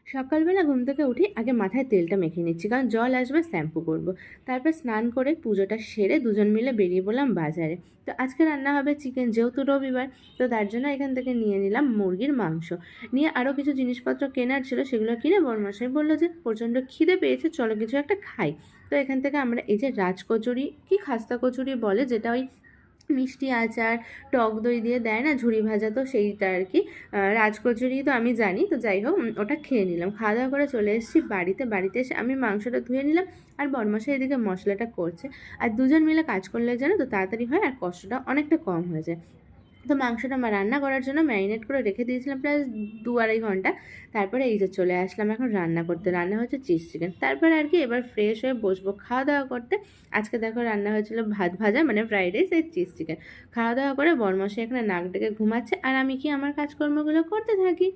সকালবেলা ঘুম থেকে উঠি আগে মাথায় তেলটা মেখে নিচ্ছি, কারণ জল আসবে শ্যাম্পু করব। তারপর স্নান করে পুজোটা সেরে দুজন মিলে বেরিয়ে পড়লাম বাজারে। তো আজকে রান্না হবে চিকেন, যেহেতু রবিবার। তো তার জন্য এখান থেকে নিয়ে নিলাম মুরগির মাংস। নিয়ে আরও কিছু জিনিসপত্র কেনার ছিল, সেগুলো কিনে বরমশাই বললো যে প্রচণ্ড খিদে পেয়েছে, চলো কিছু একটা খাই। তো এখান থেকে আমরা এই যে রাজকচুরি কি খাস্তা কচুরি বলে, যেটা ওই মিষ্টি আচার টক দই দিয়ে দেয় না, ঝুরি ভাজা, তো সেইটা আর কি। রাজকচুরি তো আমি জানি, তো যাই হোক ওটা খেয়ে নিলাম। খাওয়া দাওয়া করে চলে এসেছি বাড়িতে। বাড়িতে এসে আমি মাংসটা ধুয়ে নিলাম, আর বরমশাই এদিকে মশলাটা করছে। আর দুজন মিলে কাজ করলে জানো তো তাড়াতাড়ি হয় আর কষ্টটা অনেকটা কম হয়ে যায়। তো মাংসটা রান্না করার জন্য ম্যারিনেট করে রেখে দিয়েছিলাম প্রায় 2-2.5 ঘন্টা। তারপরে এই যে চলে আসলাম এখন রান্না করতে। রান্না হচ্ছে চিজ চিকেন। তারপরে আর কি এবার ফ্রেশ হয়ে বসবো খাওয়া দাওয়া করতে। আজকে দেখো রান্না হয়েছিল ভাত ভাজা, ফ্রাইড রাইস আর চিজ চিকেন। খাওয়া দাওয়া করে বরমশাই এখানে নাক ডেকে ঘুমাচ্ছে, আর আমি কি আমার কাজকর্মগুলো করতে থাকি।